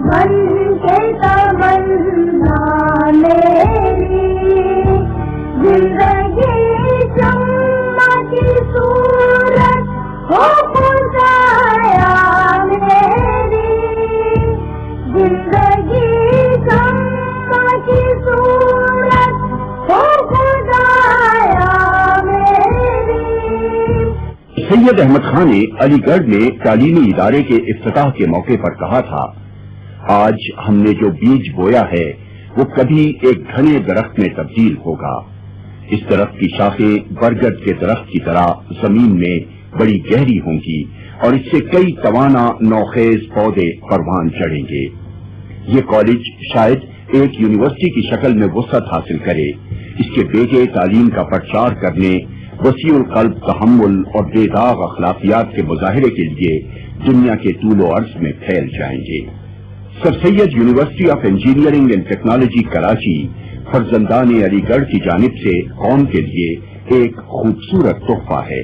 من کے تمنا میری زندگی چمکی صورت ہو خدایا میری زندگی چمکی صورت ہو خدایا میری. سید احمد خان نے علی گڑھ میں تعلیمی ادارے کے افتتاح کے موقع پر کہا تھا، آج ہم نے جو بیج بویا ہے وہ کبھی ایک گھنے درخت میں تبدیل ہوگا. اس درخت کی شاخیں برگد کے درخت کی طرح زمین میں بڑی گہری ہوں گی اور اس سے کئی توانا نوخیز پودے پروان چڑھیں گے. یہ کالج شاید ایک یونیورسٹی کی شکل میں وسعت حاصل کرے. اس کے بیٹے تعلیم کا پرچار کرنے، وسیع القلب تحمل اور بے داغ اخلاقیات کے مظاہرے کے لیے دنیا کے طول و عرض میں پھیل جائیں گے. Sir Syed university of engineering and technology Karachi فرزندان علی گڑھ کی جانب سے قوم کے لیے ایک خوبصورت تحفہ ہے.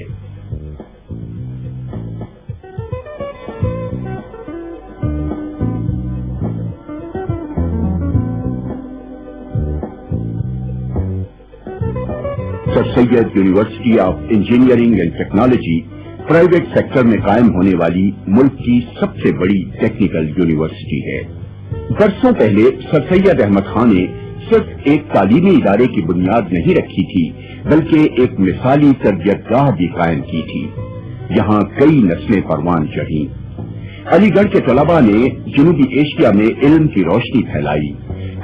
Sir Syed university of engineering and technology private sector میں قائم ہونے والی ملک کی سب سے بڑی ٹیکنیکل یونیورسٹی ہے. برسوں پہلے سر سید احمد خان نے صرف ایک تعلیمی ادارے کی بنیاد نہیں رکھی تھی بلکہ ایک مثالی تربیت گاہ بھی قائم کی تھی. یہاں کئی نسلیں پروان چڑھیں. علی گڑھ کے طلباء نے جنوبی ایشیا میں علم کی روشنی پھیلائی.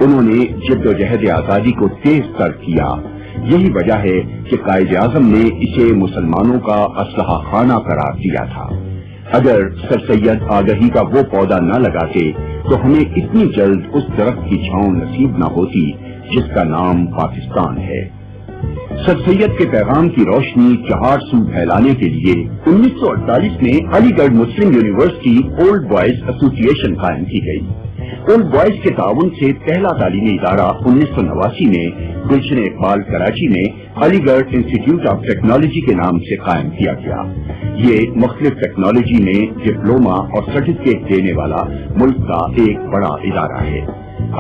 انہوں نے جد و جہد آزادی کو تیز تر کیا. یہی وجہ ہے کہ قائد اعظم نے اسے مسلمانوں کا اسلحہ خانہ قرار دیا تھا. اگر سر سید آگہی کا وہ پودا نہ لگاتے تو ہمیں اتنی جلد اس درخت کی چھاؤں نصیب نہ ہوتی جس کا نام پاکستان ہے. سر سید کے پیغام کی روشنی چہار سو پھیلانے کے لیے 1948 میں علی گڑھ مسلم یونیورسٹی اولڈ بوائز ایسوسی ایشن قائم کی گئی. اولڈ بوائز کے تعاون سے پہلا تعلیمی ادارہ 1989 میں گلشن اقبال کراچی میں علی گڑھ انسٹیٹیوٹ آف ٹیکنالوجی کے نام سے قائم کیا گیا. یہ مختلف ٹیکنالوجی میں ڈپلوما اور سرٹیفکیٹ دینے والا ملک کا ایک بڑا ادارہ ہے.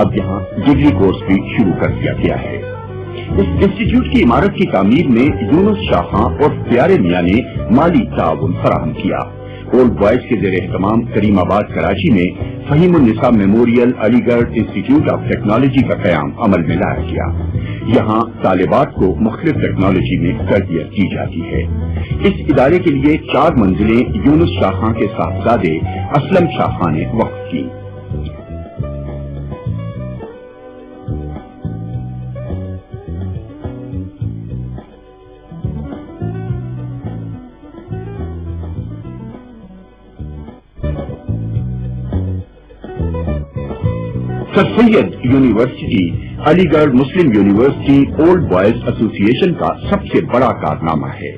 اب یہاں ڈگری کورس بھی شروع کر دیا گیا ہے. اس انسٹیٹیوٹ کی عمارت کی تعمیر میں یونس شاہ خان اور پیارے میاں نے مالی تعاون فراہم کیا. اولڈ بوائز کے زیر اہتمام کریم آباد کراچی میں فہیم النساء میموریل علی گڑھ انسٹیٹیوٹ آف ٹیکنالوجی کا قیام عمل میں لایا گیا. یہاں طالبات کو مختلف ٹیکنالوجی میں تربیت کی جاتی ہے. اس ادارے کے لیے 4 منزلیں یونس شاہ خان کے صاحبزادے اسلم شاہ خان نے وقف کی. سر سید یونیورسٹی علی گڑھ مسلم یونیورسٹی اولڈ بوائز ایسوسی ایشن کا سب سے بڑا کارنامہ ہے.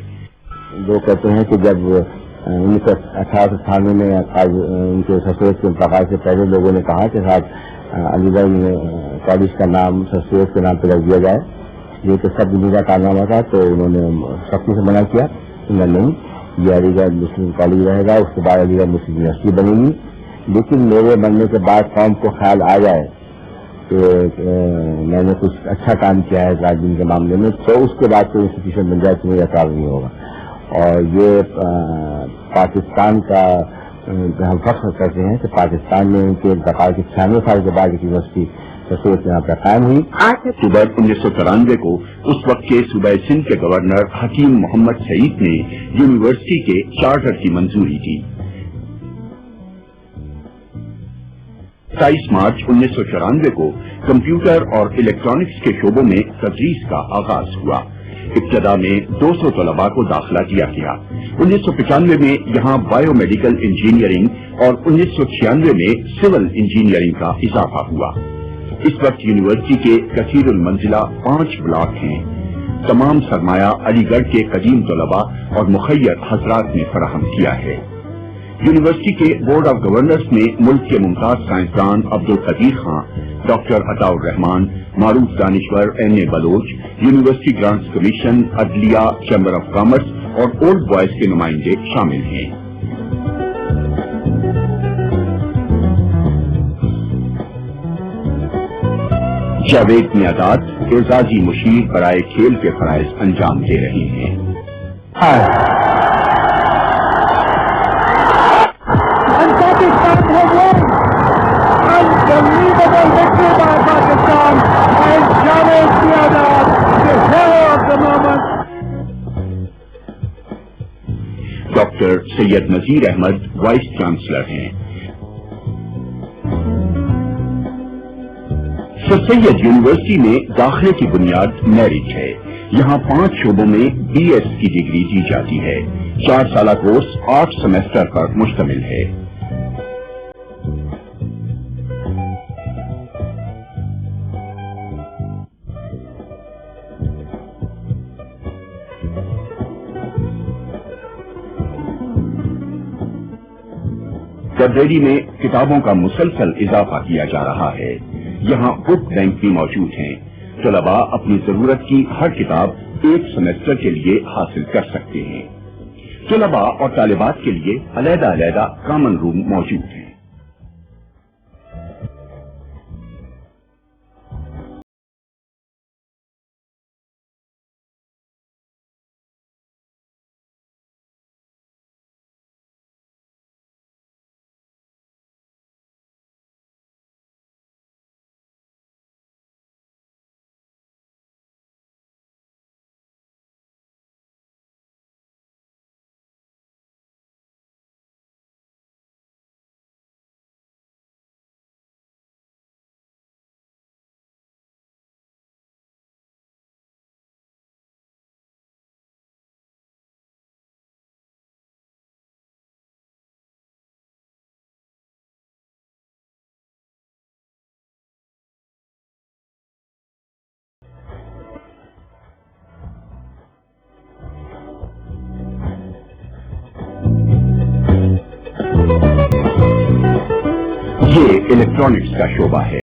وہ کہتے ہیں کہ جب 1898 میں ان کے سر سید کے انتقال سے پہلے لوگوں نے کہا کہ صاحب علی گڑھ کالج کا نام سر سید کے نام پہ رکھ دیا جائے، یہ تو سب دنیا کا کارنامہ تھا، تو انہوں نے سختی سے منع کیا کہ نہیں، یہ علی گڑھ مسلم کالج رہے گا، اس کے بعد علی گڑھ مسلم یونیورسٹی بنے گی. لیکن میرے بننے کے بعد قوم کو خیال آ جائے کہ میں نے کچھ اچھا کام کیا ہے تعلیم کے معاملے میں، تو اس کے بعد کوئی انسٹیٹیوشن بن جائے تو مجھے اعتراض نہیں ہوگا. اور یہ پاکستان کا ہم فخر کرتے ہیں کہ پاکستان میں ان کے انتقال کے 96 سال کے بعد ایک یونیورسٹی یہاں پر قائم ہوئی. اکتوبر 1994 کو اس وقت کے صوبہ سندھ کے گورنر حکیم محمد سعید نے یونیورسٹی کے چارٹر کی منظوری دی. 27 مارچ 1994 کو کمپیوٹر اور الیکٹرانکس کے شعبوں میں تدریس کا آغاز ہوا. ابتدا میں 200 طلباء کو داخلہ دیا گیا. 1995 میں یہاں بایو میڈیکل انجینئرنگ اور 1996 میں سول انجینئرنگ کا اضافہ ہوا. اس وقت یونیورسٹی کے کثیر المنزلہ 5 بلاک ہیں. تمام سرمایہ علی گڑھ کے قدیم طلباء اور مخیر حضرات نے فراہم کیا ہے. یونیورسٹی کے بورڈ آف گورنرز میں ملک کے ممتاز سائنسدان عبدالقدیر خان، ڈاکٹر عطاء الرحمان، معروف دانشور N.A. Baloch, university grants commission, عدلیہ، چیمبر آف کامرس اور اولڈ بوائز کے نمائندے شامل ہیں. جاوید میاداد اعزازی مشیر برائے کھیل کے فرائض انجام دے رہے ہیں. ڈاکٹر سید نذیر احمد وائس چانسلر ہیں. سر سید یونیورسٹی میں داخلے کی بنیاد میرٹ ہے. یہاں 5 شعبوں میں BS کی ڈگری دی جاتی ہے. 4 سالہ کورس 8 سیمسٹر پر مشتمل ہے. لائبریری میں کتابوں کا مسلسل اضافہ کیا جا رہا ہے. یہاں بک بینک بھی موجود ہیں. طلباء اپنی ضرورت کی ہر کتاب ایک سیمسٹر کے لیے حاصل کر سکتے ہیں. طلباء اور طالبات کے لیے علیحدہ علیحدہ کامن روم موجود ہیں. یہ الیکٹرانکس کا شعبہ ہے.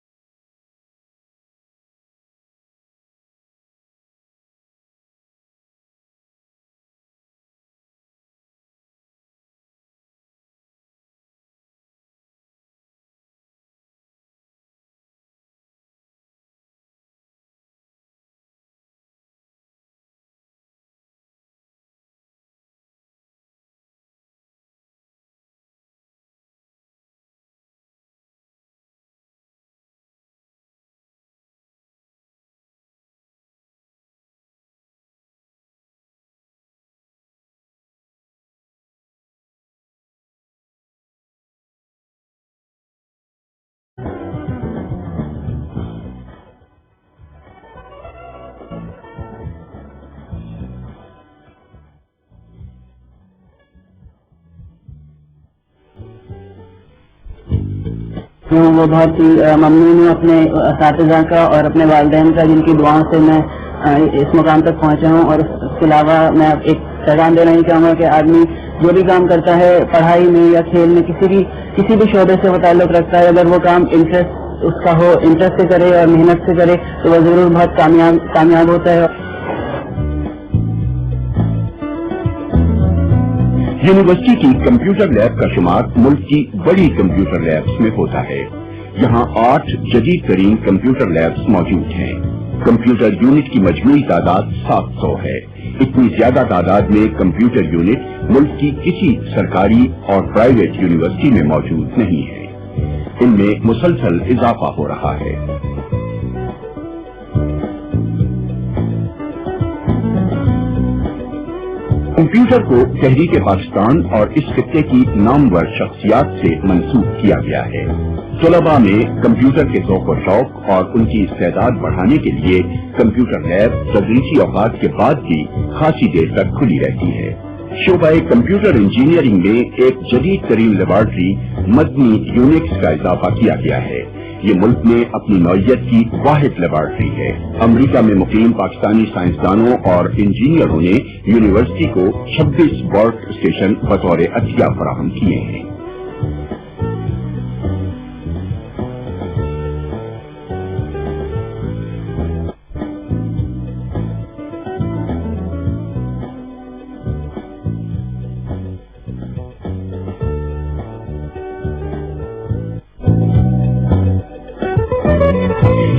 وہ بہت ہی ممنون ہوں اپنے اساتذہ کا اور اپنے والدین کا، جن کی دعاؤں سے میں اس مقام تک پہنچا ہوں. اور اس کے علاوہ میں ایک پیغام دینا ہی چاہوں گا کہ آدمی جو بھی کام کرتا ہے پڑھائی میں یا کھیل میں کسی بھی شعبے سے وہ تعلق رکھتا ہے، اگر وہ کام انٹرسٹ اس کا ہو، انٹرسٹ سے کرے اور محنت سے کرے تو وہ ضرور بہت کامیاب ہوتا ہے. یونیورسٹی کی کمپیوٹر لیب کا شمار ملک کی بڑی کمپیوٹر لیبس میں ہوتا ہے. یہاں 8 جدید ترین کمپیوٹر لیبس موجود ہیں. کمپیوٹر یونٹ کی مجموعی تعداد 700 ہے. اتنی زیادہ تعداد میں کمپیوٹر یونٹ ملک کی کسی سرکاری اور پرائیویٹ یونیورسٹی میں موجود نہیں ہے. ان میں مسلسل اضافہ ہو رہا ہے. کمپیوٹر کو تحریک پاکستان اور اس خطے کی نامور شخصیات سے منسوب کیا گیا ہے. طلباء میں کمپیوٹر کے ذوق و شوق اور ان کی استعداد بڑھانے کے لیے کمپیوٹر لیب تدریسی اوقات کے بعد بھی خاصی دیر تک کھلی رہتی ہے. شعبہ کمپیوٹر انجینئرنگ میں ایک جدید ترین لیبارٹری مدنی یونکس کا اضافہ کیا گیا ہے. یہ ملک میں اپنی نوعیت کی واحد لیبارٹری ہے. امریکہ میں مقیم پاکستانی سائنسدانوں اور انجینئروں نے یونیورسٹی کو 26 ورک اسٹیشن بطور عطیہ فراہم کیے ہیں.